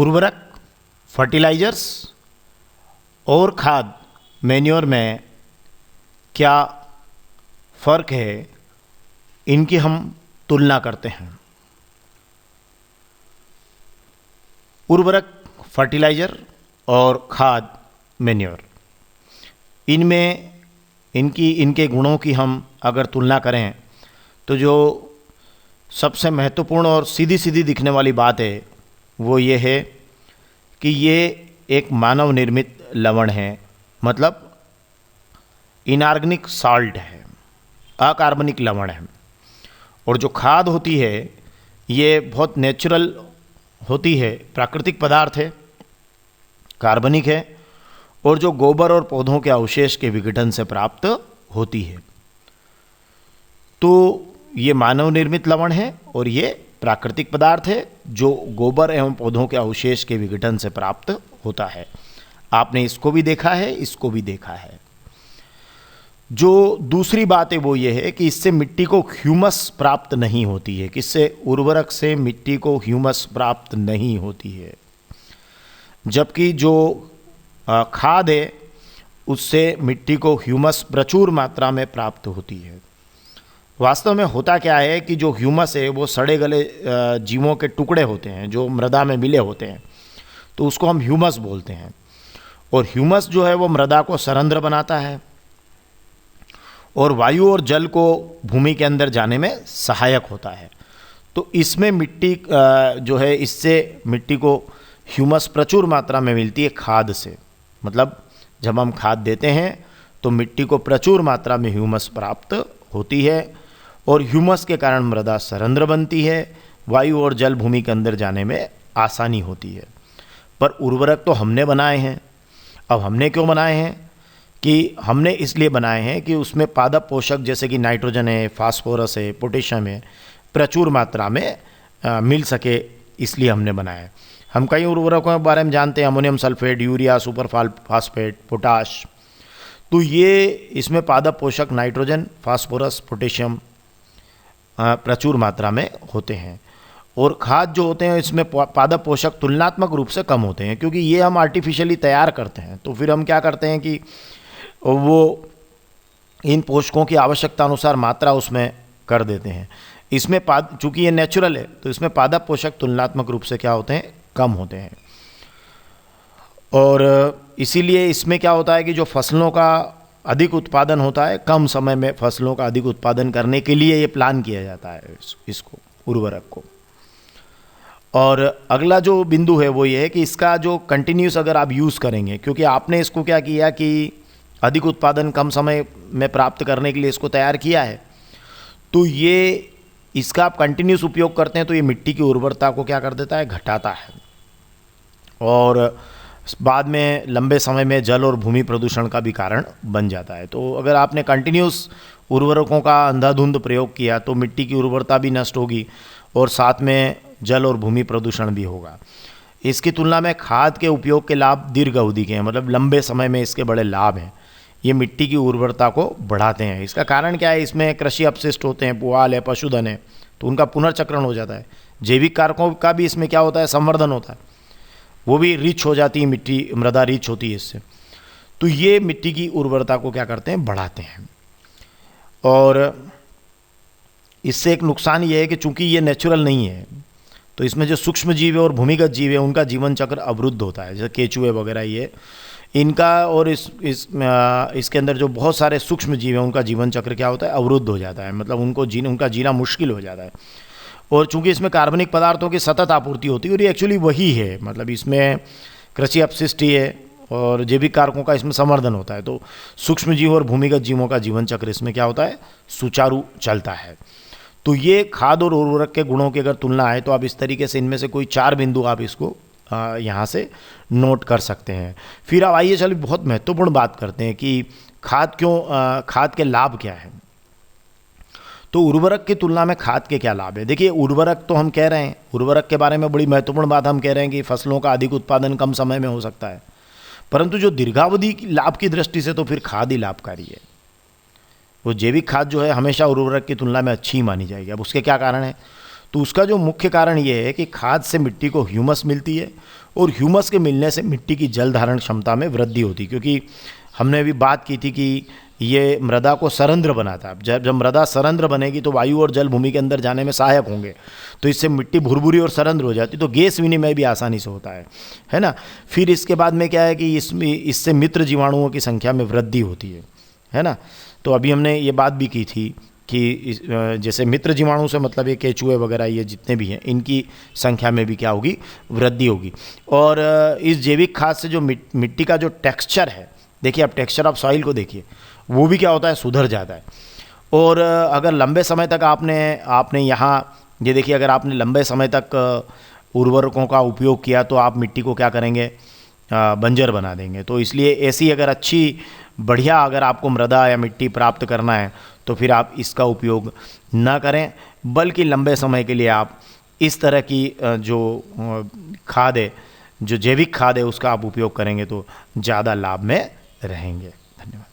उर्वरक, फर्टिलाइजर्स और खाद, मैन्योर में क्या फ़र्क है, इनकी हम तुलना करते हैं। उर्वरक, फर्टिलाइज़र और खाद, मैन्योर, इनमें इनके गुणों की हम अगर तुलना करें तो जो सबसे महत्वपूर्ण और सीधी सीधी दिखने वाली बात है वो ये है कि ये एक मानव निर्मित लवण है, मतलब इनऑर्गेनिक साल्ट है, अकार्बनिक लवण है। और जो खाद होती है ये बहुत नेचुरल होती है, प्राकृतिक पदार्थ है, कार्बनिक है और जो गोबर और पौधों के अवशेष के विघटन से प्राप्त होती है। तो ये मानव निर्मित लवण है और ये प्राकृतिक पदार्थ है जो गोबर एवं पौधों के अवशेष के विघटन से प्राप्त होता है। आपने इसको भी देखा है, इसको भी देखा है। जो दूसरी बात है वो ये है कि इससे मिट्टी को ह्यूमस प्राप्त नहीं होती है। किससे? उर्वरक से मिट्टी को ह्यूमस प्राप्त नहीं होती है, जबकि जो खाद है उससे मिट्टी को ह्यूमस प्रचुर मात्रा में प्राप्त होती है। वास्तव में होता क्या है कि जो ह्यूमस है वो सड़े गले जीवों के टुकड़े होते हैं जो मृदा में मिले होते हैं, तो उसको हम ह्यूमस बोलते हैं। और ह्यूमस जो है वो मृदा को सरंध्र बनाता है और वायु और जल को भूमि के अंदर जाने में सहायक होता है। तो इसमें मिट्टी जो है, इससे मिट्टी को ह्यूमस प्रचुर मात्रा में मिलती है खाद से। मतलब जब हम खाद देते हैं तो मिट्टी को प्रचुर मात्रा में ह्यूमस प्राप्त होती है और ह्यूमस के कारण मृदा सरंध्र बनती है, वायु और जल भूमि के अंदर जाने में आसानी होती है। पर उर्वरक तो हमने बनाए हैं। अब हमने क्यों बनाए हैं? कि हमने इसलिए बनाए हैं कि उसमें पादप पोषक जैसे कि नाइट्रोजन है, फास्फोरस है, पोटेशियम है, प्रचुर मात्रा में मिल सके, इसलिए हमने बनाया है। हम कई उर्वरकों के बारे में जानते हैं, ammonium sulphate, urea, super phosphate, potash. तो ये इसमें पादप पोषक नाइट्रोजन, फास्फोरस, पोटेशियम प्रचुर मात्रा में होते हैं। और खाद जो होते हैं इसमें पादप पोषक तुलनात्मक रूप से कम होते हैं, क्योंकि ये हम आर्टिफिशियली तैयार करते हैं। तो फिर हम क्या करते हैं कि वो इन पोषकों की आवश्यकता अनुसार मात्रा उसमें कर देते हैं। इसमें चूँकि ये नेचुरल है तो इसमें पादप पोषक तुलनात्मक रूप से क्या होते हैं? कम होते हैं। और इसीलिए इसमें क्या होता है कि जो फसलों का अधिक उत्पादन होता है, कम समय में फसलों का अधिक उत्पादन करने के लिए ये प्लान किया जाता है इसको, उर्वरक को। और अगला जो बिंदु है वो ये है कि इसका जो कंटिन्यूस अगर आप यूज़ करेंगे, क्योंकि आपने इसको क्या किया कि अधिक उत्पादन कम समय में प्राप्त करने के लिए इसको तैयार किया है, तो ये इसका आप कंटिन्यूस उपयोग करते हैं तो ये मिट्टी की उर्वरता को क्या कर देता है? घटाता है। और बाद में लंबे समय में जल और भूमि प्रदूषण का भी कारण बन जाता है। तो अगर आपने कंटिन्यूस उर्वरकों का अंधाधुंध प्रयोग किया तो मिट्टी की उर्वरता भी नष्ट होगी और साथ में जल और भूमि प्रदूषण भी होगा। इसकी तुलना में खाद के उपयोग के लाभ दीर्घ अवधि के हैं, मतलब लंबे समय में इसके बड़े लाभ हैं। ये मिट्टी की उर्वरता को बढ़ाते हैं। इसका कारण क्या है? इसमें कृषि अपशिष्ट होते हैं, पुआल है, पशुधन है, तो उनका पुनर्चक्रण हो जाता है। जैविक कारकों का भी इसमें क्या होता है? संवर्धन होता है, वो भी रिच हो जाती है मिट्टी, मृदा रिच होती है इससे। तो ये मिट्टी की उर्वरता को क्या करते हैं? बढ़ाते हैं। और इससे एक नुकसान ये है कि चूंकि ये नेचुरल नहीं है तो इसमें जो सूक्ष्म जीव है और भूमिगत जीव है उनका जीवन चक्र अवरुद्ध होता है, जैसे केचुए वगैरह, ये इनका और इसके अंदर जो बहुत सारे सूक्ष्म जीव हैं उनका जीवन चक्र क्या होता है? अवरुद्ध हो जाता है, मतलब उनका जीना मुश्किल हो जाता है। और चूंकि इसमें कार्बनिक पदार्थों की सतत आपूर्ति होती है और ये एक्चुअली वही है, मतलब इसमें कृषि अपशिष्ट ही है और जैविक कारकों का इसमें संवर्धन होता है। तो सूक्ष्म जीव और भूमिगत जीवों का जीवन चक्र इसमें क्या होता है? सुचारू चलता है। तो ये खाद और उर्वरक के गुणों की अगर तुलना है तो आप इस तरीके से इनमें से कोई 4 बिंदु आप इसको यहाँ से नोट कर सकते हैं। फिर अब आइए चलिए बहुत महत्वपूर्ण बात करते हैं कि खाद के लाभ क्या हैं। तो उर्वरक की तुलना में खाद के क्या लाभ है? देखिए, उर्वरक तो हम कह रहे हैं, उर्वरक के बारे में बड़ी महत्वपूर्ण बात हम कह रहे हैं कि फसलों का अधिक उत्पादन कम समय में हो सकता है, परंतु जो दीर्घावधि लाभ की दृष्टि से तो फिर खाद ही लाभकारी है। वो जैविक खाद जो है हमेशा उर्वरक की तुलना में अच्छी ही मानी जाएगी। अब उसके क्या कारण है? तो उसका जो मुख्य कारण ये है कि खाद से मिट्टी को ह्यूमस मिलती है, और ह्यूमस के मिलने से मिट्टी की जल धारण क्षमता में वृद्धि होती है। क्योंकि हमने अभी बात की थी कि ये मृदा को सरंध्र बनाता है। जब मृदा सरंध्र बनेगी तो वायु और जल भूमि के अंदर जाने में सहायक होंगे, तो इससे मिट्टी भुरभुरी और सरंध्र हो जाती, तो गैस विनिमय भी आसानी से होता है ना। फिर इसके बाद में क्या है कि इससे मित्र जीवाणुओं की संख्या में वृद्धि होती है ना। तो अभी हमने ये बात भी की थी कि जैसे मित्र जीवाणु से मतलब ये केचुए वगैरह ये जितने भी हैं, इनकी संख्या में भी क्या होगी, वृद्धि होगी। और इस जैविक खाद से जो मिट्टी का जो टेक्सचर है, देखिए आप टेक्सचर ऑफ सॉइल को देखिए, वो भी क्या होता है, सुधर जाता है। और अगर लंबे समय तक आपने यहाँ ये देखिए, अगर आपने लंबे समय तक उर्वरकों का उपयोग किया तो आप मिट्टी को क्या करेंगे, बंजर बना देंगे। तो इसलिए ऐसी अगर अच्छी बढ़िया अगर आपको मृदा या मिट्टी प्राप्त करना है तो फिर आप इसका उपयोग ना करें, बल्कि लंबे समय के लिए आप इस तरह की जो खाद है, जो जैविक खाद है, उसका आप उपयोग करेंगे तो ज़्यादा लाभ में रहेंगे। धन्यवाद।